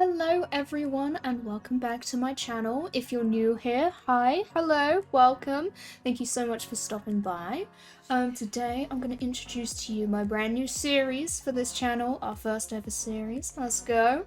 Hello everyone and welcome back to my channel. If you're new here, hi, hello, welcome. Thank you so much for stopping by. Today I'm going to introduce to you my brand new series for this channel, our first ever series. Let's go.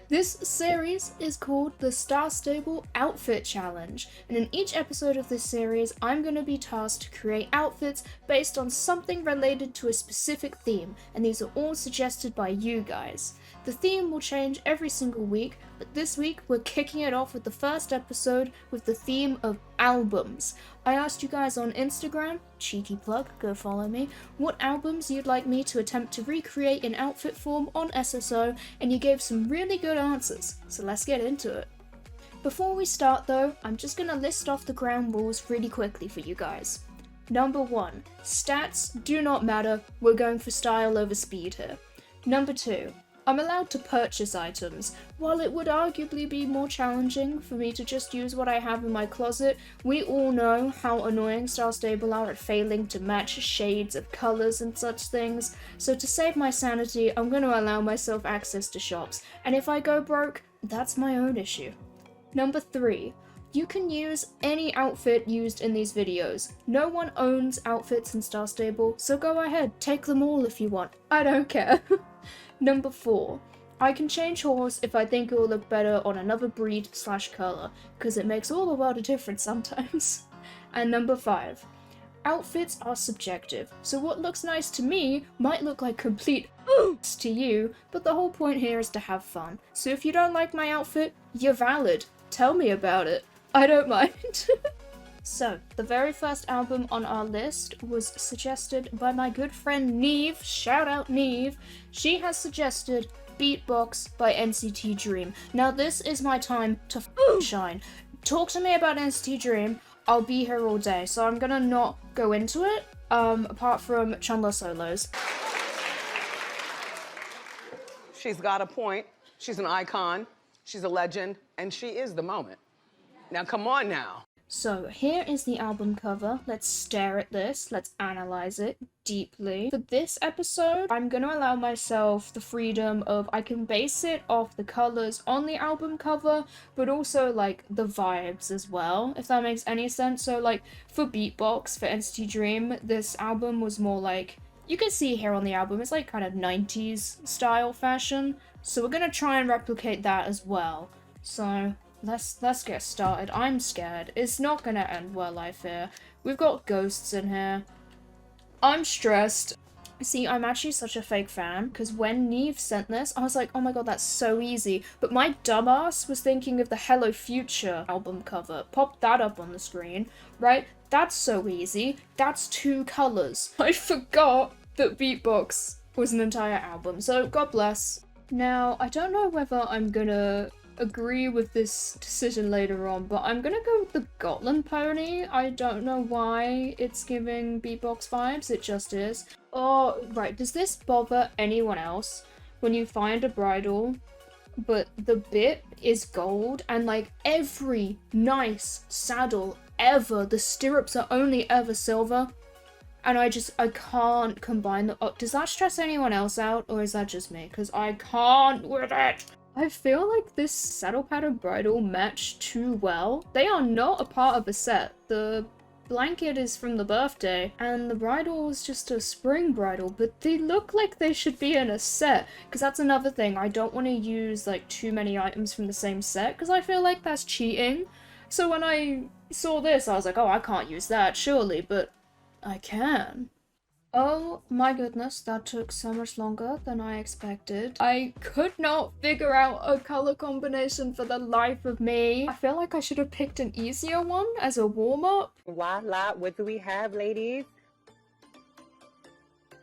This series is called the Star Stable Outfit Challenge, and in each episode of this series, I'm going to be tasked to create outfits based on something related to a specific theme, and these are all suggested by you guys. The theme will change every single week, but this week we're kicking it off with the first episode with the theme of albums. I asked you guys on Instagram, cheeky plug, go follow me, what albums you'd like me to attempt to recreate in outfit form on SSO, and you gave some really good answers, so let's get into it. Before we start though, I'm just gonna list off the ground rules really quickly for you guys. Number 1, stats do not matter, we're going for style over speed here. Number 2, I'm allowed to purchase items. While it would arguably be more challenging for me to just use what I have in my closet, we all know how annoying Star Stable are at failing to match shades of colours and such things, so to save my sanity, I'm going to allow myself access to shops, and if I go broke, that's my own issue. Number 3. You can use any outfit used in these videos. No one owns outfits in Star Stable, so go ahead, take them all if you want. I don't care. Number 4. I can change horse if I think it will look better on another breed/colour, because it makes all the world of difference sometimes. And number 5. Outfits are subjective, so what looks nice to me might look like complete oops to you, but the whole point here is to have fun. So if you don't like my outfit, you're valid. Tell me about it. I don't mind. So, the very first album on our list was suggested by my good friend Neve, shout out Neve. She has suggested Beatbox by NCT Dream. Now this is my time to shine. Talk to me about NCT Dream, I'll be here all day, so I'm gonna not go into it, apart from CHALLNGE solos. She's got a point, she's an icon, she's a legend, and she is the moment. Now come on now. So here is the album cover. Let's stare at this. Let's analyze it deeply. For this episode, I'm going to allow myself the freedom of I can base it off the colors on the album cover, but also like the vibes as well, if that makes any sense. So like for Beatbox, for NCT Dream, this album was more like, you can see here on the album, it's like kind of 90s style fashion. So we're going to try and replicate that as well. So Let's get started. I'm scared. It's not gonna end well, I fear. We've got ghosts in here. I'm stressed. See, I'm actually such a fake fan, because when Neve sent this, I was like, oh my god, that's so easy. But my dumbass was thinking of the Hello Future album cover. Pop that up on the screen, right? That's so easy. That's 2 colors. I forgot that Beatbox was an entire album, so God bless. Now, I don't know whether I'm gonna agree with this decision later on, but I'm gonna go with the Gotland pony. I don't know why it's giving Beatbox vibes, it just is. Oh, right, does this bother anyone else? When you find a bridle, but the bit is gold, and like every nice saddle ever, the stirrups are only ever silver, and I can't combine the— oh, does that stress anyone else out, or is that just me? Because I can't with it! I feel like this saddle pad and bridle match too well. They are not a part of a set. The blanket is from the birthday, and the bridle is just a spring bridle, but they look like they should be in a set, because that's another thing. I don't want to use like too many items from the same set, because I feel like that's cheating. So when I saw this, I was like, oh, I can't use that, surely, but I can. Oh my goodness, that took so much longer than I expected. I could not figure out a color combination for the life of me. I feel like I should have picked an easier one as a warm-up. Voila, what do we have, ladies?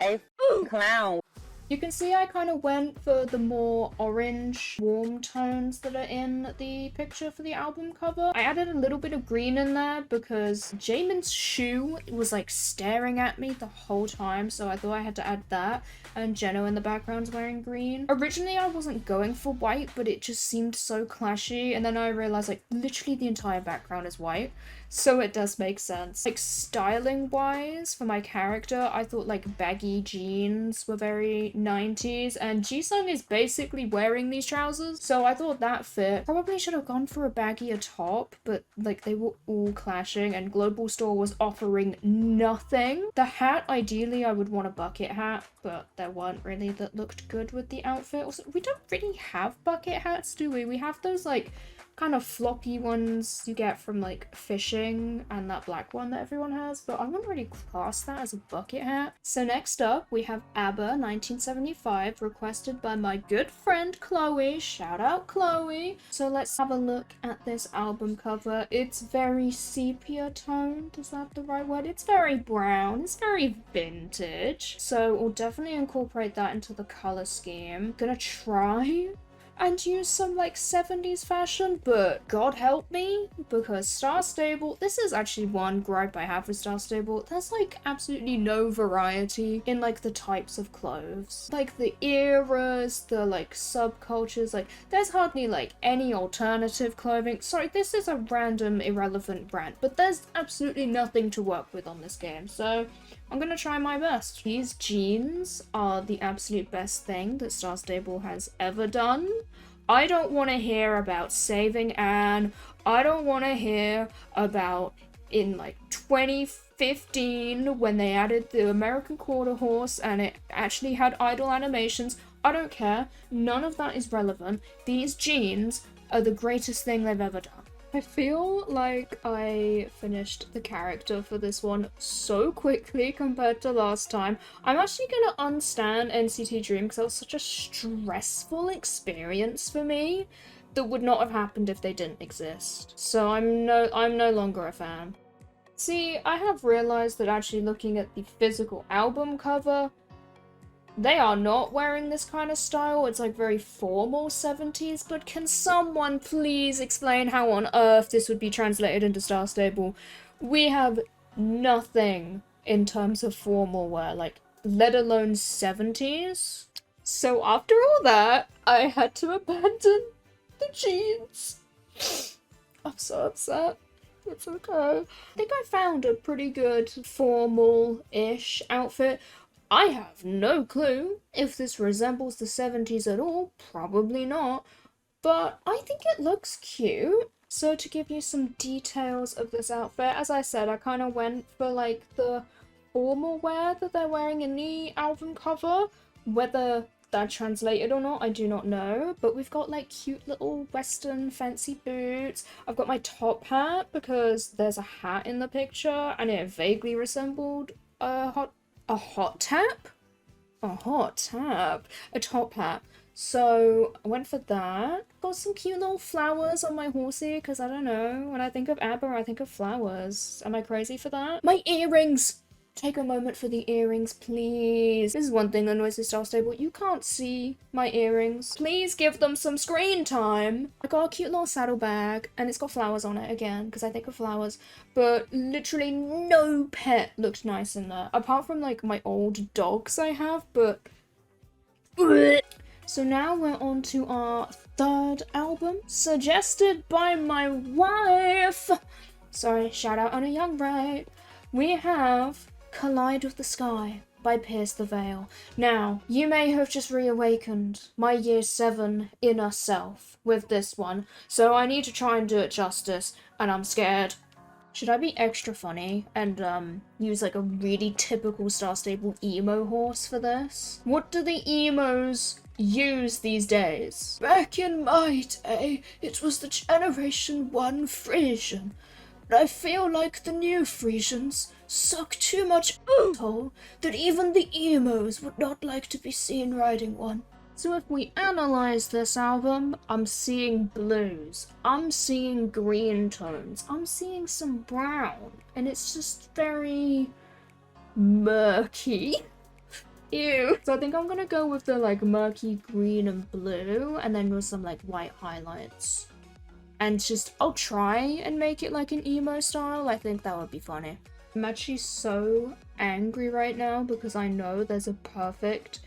A clown. You can see I kind of went for the more orange, warm tones that are in the picture for the album cover. I added a little bit of green in there because Jamin's shoe was like staring at me the whole time, so I thought I had to add that. And Jeno in the background's wearing green. Originally I wasn't going for white, but it just seemed so clashy, and then I realized like literally the entire background is white. So it does make sense. Like styling wise for my character, I thought like baggy jeans were very 90s, and Jisung is basically wearing these trousers, so I thought that fit. Probably should have gone for a baggier top, but like they were all clashing and Global Store was offering nothing. The hat, ideally I would want a bucket hat, but there weren't really that looked good with the outfit. Also, we don't really have bucket hats, do we? We have those like kind of floppy ones you get from like fishing and that black one that everyone has, but I wouldn't really class that as a bucket hat. So next up we have ABBA 1975, requested by my good friend Chloe. Shout out Chloe. So let's have a look at this album cover. It's very sepia toned, is that the right word? It's very brown, it's very vintage, so we'll definitely incorporate that into the color scheme. Gonna try and use some like 70s fashion, but God help me, because Star Stable, this is actually one gripe I have with Star Stable, there's like absolutely no variety in like the types of clothes. Like the eras, the like subcultures, like there's hardly like any alternative clothing. Sorry, this is a random irrelevant brand, but there's absolutely nothing to work with on this game, so I'm gonna try my best. These jeans are the absolute best thing that Star Stable has ever done. I don't want to hear about Saving Anne. I don't want to hear about in like 2015 when they added the American Quarter Horse and it actually had idle animations. I don't care. None of that is relevant. These jeans are the greatest thing they've ever done. I feel like I finished the character for this one so quickly compared to last time. I'm actually gonna unstand NCT Dream because that was such a stressful experience for me that would not have happened if they didn't exist. So I'm no longer a fan. See, I have realized that actually looking at the physical album cover, they are not wearing this kind of style. It's like very formal 70s, but can someone please explain how on earth this would be translated into Star Stable? We have nothing in terms of formal wear, like, let alone 70s. So after all that, I had to abandon the jeans. I'm so upset. It's okay. I think I found a pretty good formal-ish outfit. I have no clue if this resembles the 70s at all, probably not, but I think it looks cute. So to give you some details of this outfit, as I said, I kind of went for like the formal wear that they're wearing in the album cover. Whether that translated or not, I do not know, but we've got like cute little western fancy boots. I've got my top hat because there's a hat in the picture and it vaguely resembled a hot tap? A hot tap. A top hat. So I went for that. Got some cute little flowers on my horsey because I don't know. When I think of ABBA, I think of flowers. Am I crazy for that? My earrings! Take a moment for the earrings, please. This is one thing that annoys the Star Stable. You can't see my earrings. Please give them some screen time. I got a cute little saddlebag, and it's got flowers on it again, because I think of flowers. But literally no pet looked nice in there. Apart from, like, my old dogs I have, but... So now we're on to our third album, suggested by my wife. Sorry, shout out on a young right. We have Collide with the Sky by Pierce the Veil. Now, you may have just reawakened my year 7 inner self with this one, so I need to try and do it justice, and I'm scared. Should I be extra funny and use like a really typical Star Stable emo horse for this? What do the emos use these days? Back in my day, it was the Generation 1 Frisian. But I feel like the new Frisians suck too much alcohol that even the emos would not like to be seen riding one. So if we analyze this album, I'm seeing blues, I'm seeing green tones, I'm seeing some brown, and it's just very murky. Ew. So I think I'm gonna go with the like murky green and blue, and then with some like white highlights. And just, I'll try and make it like an emo style. I think that would be funny. I'm actually so angry right now because I know there's a perfect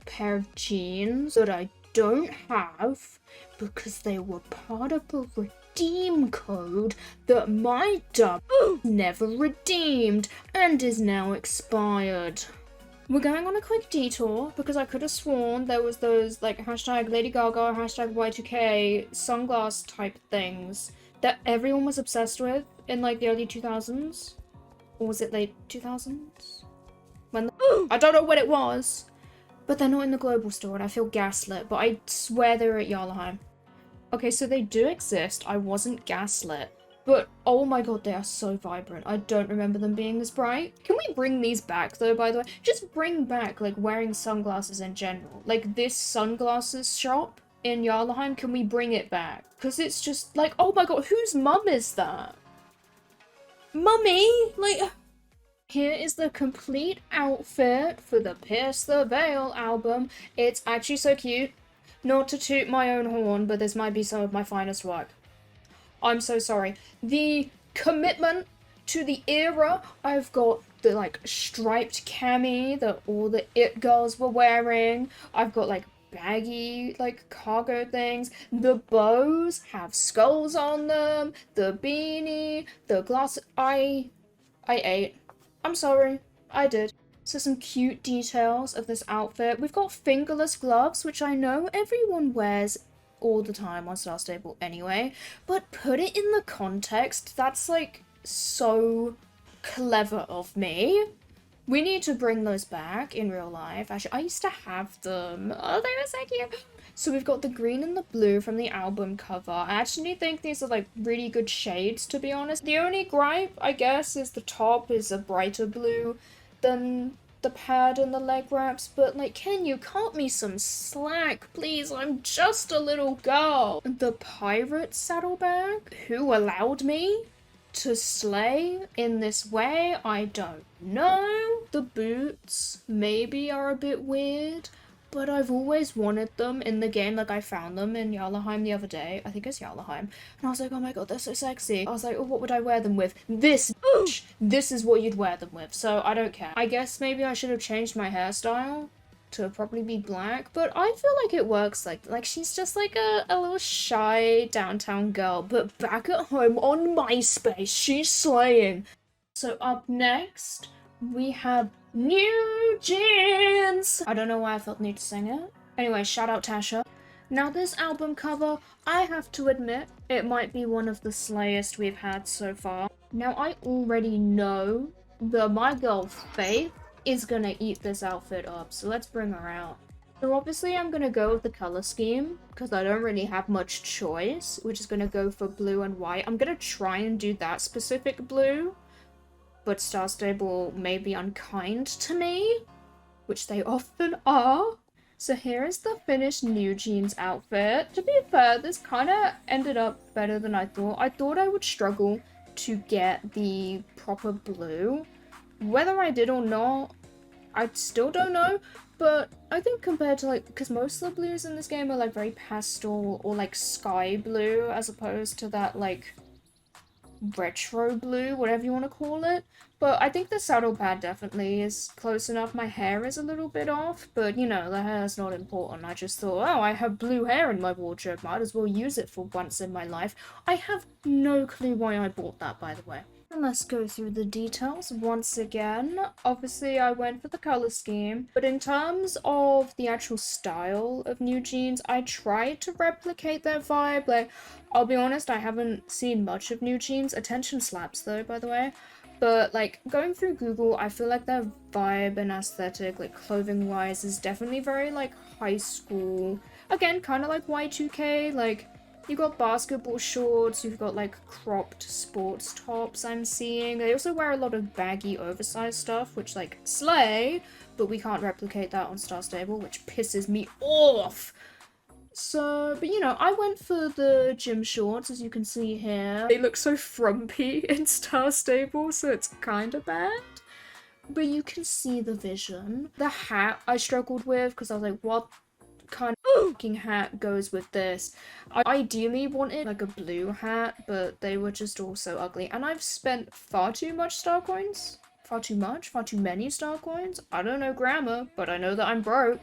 pair of jeans that I don't have, because they were part of a redeem code that my dub never redeemed and is now expired. We're going on a quick detour because I could have sworn there was those like hashtag Lady Gaga, hashtag Y2K sunglass type things that everyone was obsessed with in like the early 2000s. Or was it late 2000s? I don't know when it was, but they're not in the global store and I feel gaslit, but I swear they were at Jarlheim. Okay, so they do exist. I wasn't gaslit. But, oh my god, they are so vibrant. I don't remember them being this bright. Can we bring these back, though, by the way? Just bring back, like, wearing sunglasses in general. Like, this sunglasses shop in Jarlheim, can we bring it back? Because it's just, like, oh my god, whose mum is that? Mummy? Like, here is the complete outfit for the Pierce the Veil album. It's actually so cute. Not to toot my own horn, but this might be some of my finest work. I'm so sorry. The commitment to the era. I've got the like striped cami that all the it girls were wearing. I've got like baggy like cargo things. The bows have skulls on them. The beanie, the glass. I ate. I'm sorry. I did. So some cute details of this outfit. We've got fingerless gloves, which I know everyone wears all the time on Star Stable anyway, but put it in the context. That's like so clever of me. We need to bring those back in real life. Actually, I used to have them. Oh, they were so cute. So we've got the green and the blue from the album cover. I actually think these are like really good shades, to be honest. The only gripe, I guess, is the top is a brighter blue than the pad and the leg wraps, but like, can you cut me some slack, please? I'm just a little girl. The pirate saddlebag? Who allowed me to slay in this way? I don't know. The boots maybe are a bit weird, but I've always wanted them in the game. Like, I found them in Jarlheim the other day. I think it's Jarlheim. And I was like, oh my god, they're so sexy. I was like, oh, what would I wear them with? This is what you'd wear them with. So I don't care. I guess maybe I should have changed my hairstyle to probably be black, but I feel like it works. Like she's just like a little shy downtown girl, but back at home on MySpace, she's slaying. So up next, we have New Jeans! I don't know why I felt the need to sing it. Anyway, shout out Tasha. Now this album cover, I have to admit, it might be one of the slayest we've had so far. Now I already know that my girl Faith is gonna eat this outfit up, so let's bring her out. So obviously I'm gonna go with the color scheme, because I don't really have much choice, which is gonna go for blue and white. I'm gonna try and do that specific blue, but Star Stable may be unkind to me, which they often are. So here is the finished New Jeans outfit. To be fair, this kind of ended up better than I thought. I thought I would struggle to get the proper blue. Whether I did or not, I still don't know. But I think compared to like, because most of the blues in this game are like very pastel or like sky blue, as opposed to that like retro blue, whatever you want to call it. But I think the saddle pad definitely is close enough. My hair is a little bit off, but you know, the hair's not important. I just thought, oh, I have blue hair in my wardrobe, might as well use it for once in my life. I have no clue why I bought that, by the way. And let's go through the details once again. Obviously, I went for the color scheme, but in terms of the actual style of New Jeans, I tried to replicate their vibe. Like, I'll be honest, I haven't seen much of New Jeans. Attention slaps, though, by the way. But, like, going through Google, I feel like their vibe and aesthetic, like, clothing-wise, is definitely very, like, high school. Again, kind of like Y2K, like, you've got basketball shorts, you've got, like, cropped sports tops I'm seeing. They also wear a lot of baggy, oversized stuff, which, like, slay, but we can't replicate that on Star Stable, which pisses me off! So, but you know, I went for the gym shorts, as you can see here. They look so frumpy in Star Stable, so it's kind of bad. But you can see the vision. The hat I struggled with, because I was like, what kind of fucking hat goes with this? I ideally wanted like a blue hat, but they were just all so ugly. And I've spent far too much star coins. Far too many star coins. I don't know grammar, but I know that I'm broke.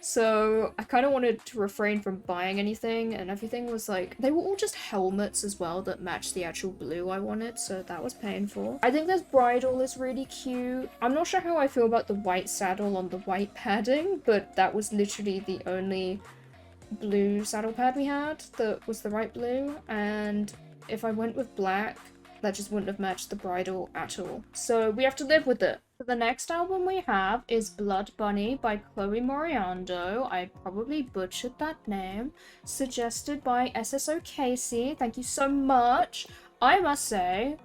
So I kind of wanted to refrain from buying anything, and everything was like, they were all just helmets as well that matched the actual blue I wanted, so that was painful. I think this bridle is really cute. I'm not sure how I feel about the white saddle on the white padding, but that was literally the only blue saddle pad we had that was the right blue, and if I went with black, that just wouldn't have matched the bridle at all. So we have to live with it. The next album we have is Blood Bunny by Chloe Moriando. I probably butchered that name. Suggested by SSO Casey. Thank you so much. I must say,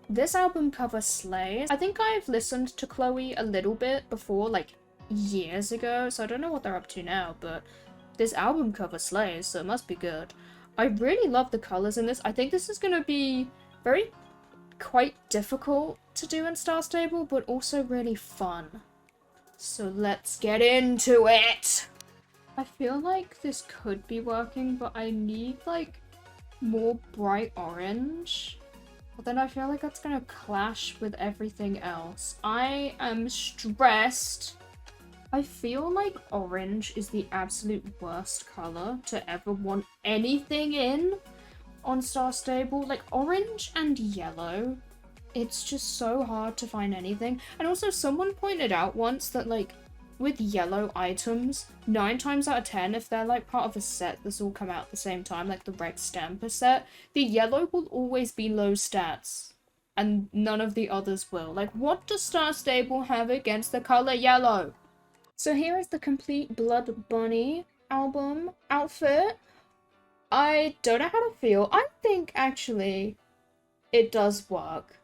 this album cover slays. I think I've listened to Chloe a little bit before, like years ago, so I don't know what they're up to now, but this album cover slays, so it must be good. I really love the colors in this. I think this is going to be quite difficult to do in Star Stable, but also really fun. So let's get into it! I feel like this could be working, but I need like more bright orange. But then I feel like that's gonna clash with everything else. I am stressed. I feel like orange is the absolute worst color to ever want anything in on Star Stable. Like orange and yellow, it's just so hard to find anything. And also someone pointed out once that like with yellow items, 9 times out of 10, if they're like part of a set that's all come out at the same time, like the Rex Stamper set, the yellow will always be low stats and none of the others will. Like, what does Star Stable have against the color yellow? So here is the complete Blood Bunny album outfit. I don't know how to feel. I think actually it does work.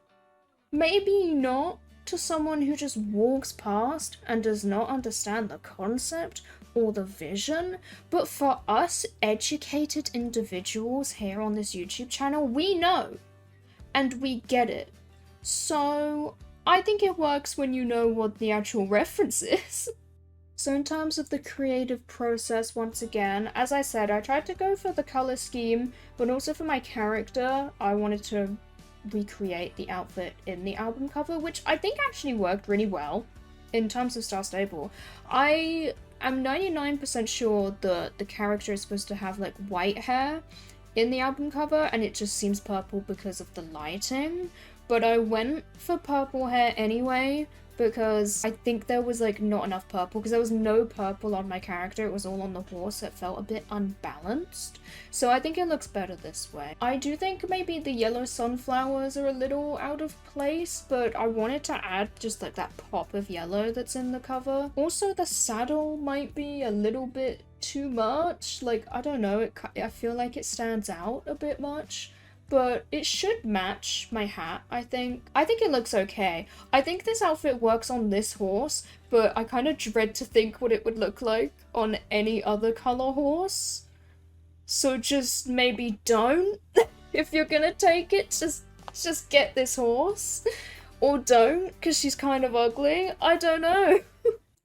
Maybe not to someone who just walks past and does not understand the concept or the vision, but for us educated individuals here on this YouTube channel, we know and we get it. So I think it works when you know what the actual reference is. So in terms of the creative process, once again, as I said, I tried to go for the color scheme, but also for my character, I wanted to recreate the outfit in the album cover, which I think actually worked really well in terms of Star Stable. I am 99% sure that the character is supposed to have like white hair in the album cover, and it just seems purple because of the lighting, but I went for purple hair anyway, because I think there was like not enough purple, because there was no purple on my character, it was all on the horse, it felt a bit unbalanced. So I think it looks better this way. I do think maybe the yellow sunflowers are a little out of place, but I wanted to add just like that pop of yellow that's in the cover. Also the saddle might be a little bit too much, like I don't know, I feel like it stands out a bit much. But it should match my hat, I think. I think it looks okay. I think this outfit works on this horse, but I kind of dread to think what it would look like on any other color horse. So just maybe don't. If you're gonna take it, just get this horse. Or don't, because she's kind of ugly. I don't know.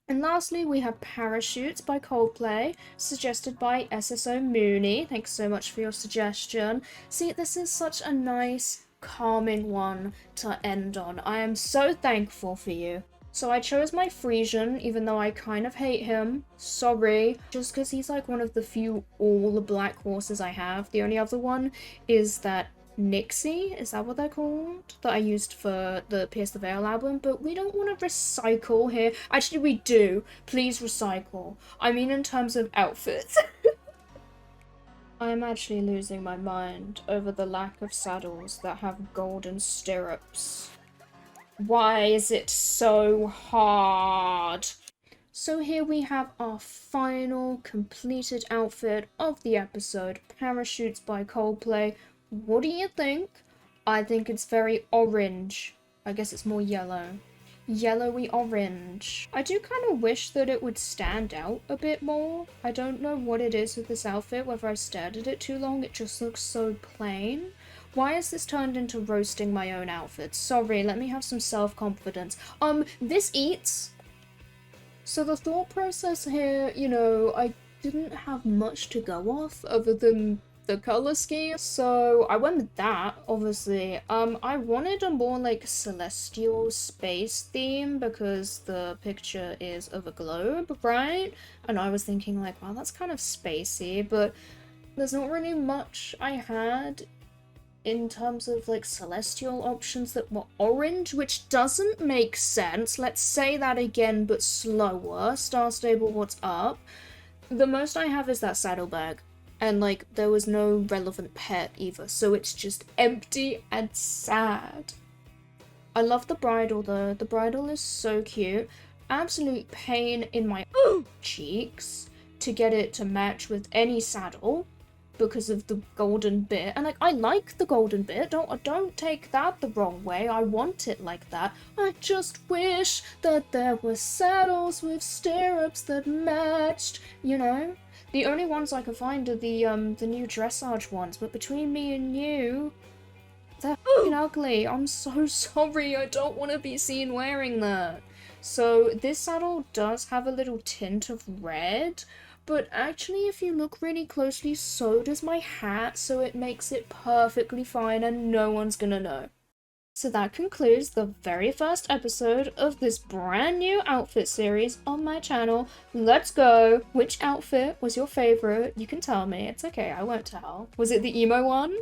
And lastly, we have Parachutes by Coldplay, suggested by SSO Mooney. Thanks so much for your suggestion. See, this is such a nice, calming one to end on. I am so thankful for you. So I chose my Frisian, even though I kind of hate him. Sorry. Just because he's like one of the few all-black horses I have. The only other one is that Nixie, is that what they're called? That I used for the Pierce the Veil album, but we don't want to recycle here. Actually, we do. Please recycle. I mean in terms of outfits. I'm actually losing my mind over the lack of saddles that have golden stirrups. Why is it so hard? So here we have our final completed outfit of the episode, Parachutes by Coldplay. What do you think? I think it's very orange. I guess it's more yellow. Yellowy orange. I do kind of wish that it would stand out a bit more. I don't know what it is with this outfit, whether I've stared at it too long, it just looks so plain. Why has this turned into roasting my own outfit? Sorry, let me have some self-confidence. This eats. So the thought process here, you know, I didn't have much to go off other than the color scheme. So I went with that, obviously. I wanted a more like celestial space theme because the picture is of a globe, right? And I was thinking like, wow, that's kind of spacey, but there's not really much I had in terms of like celestial options that were orange, which doesn't make sense. Let's say that again, but slower. Star Stable, what's up? The most I have is that saddlebag, and like there was no relevant pet either, so it's just empty and sad. I love the bridle though. The bridle is so cute. Absolute pain in my cheeks to get it to match with any saddle because of the golden bit. And like, I like the golden bit, don't take that the wrong way, I want it like that. I just wish that there were saddles with stirrups that matched, you know? The only ones I can find are the new dressage ones, but between me and you, they're f***ing ugly. I'm so sorry, I don't want to be seen wearing that. So this saddle does have a little tint of red, but actually if you look really closely, so does my hat, so it makes it perfectly fine and no one's gonna know. So that concludes the very first episode of this brand new outfit series on my channel. Let's go! Which outfit was your favourite? You can tell me, it's okay, I won't tell. Was it the emo one?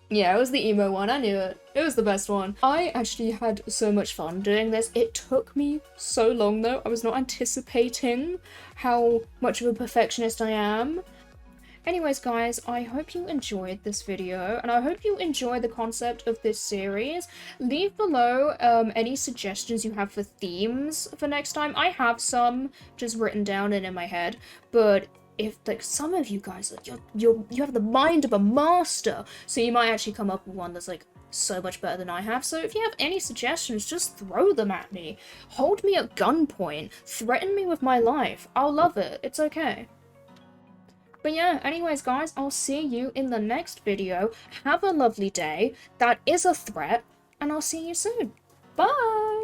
Yeah, it was the emo one, I knew it. It was the best one. I actually had so much fun doing this. It took me so long though. I was not anticipating how much of a perfectionist I am. Anyways guys, I hope you enjoyed this video, and I hope you enjoy the concept of this series. Leave below any suggestions you have for themes for next time. I have some just written down and in my head, but if like some of you guys, like you have the mind of a master, so you might actually come up with one that's like so much better than I have. So if you have any suggestions, just throw them at me. Hold me at gunpoint. Threaten me with my life. I'll love it. It's okay. But yeah, anyways guys, I'll see you in the next video. Have a lovely day. That is a threat, and I'll see you soon. Bye!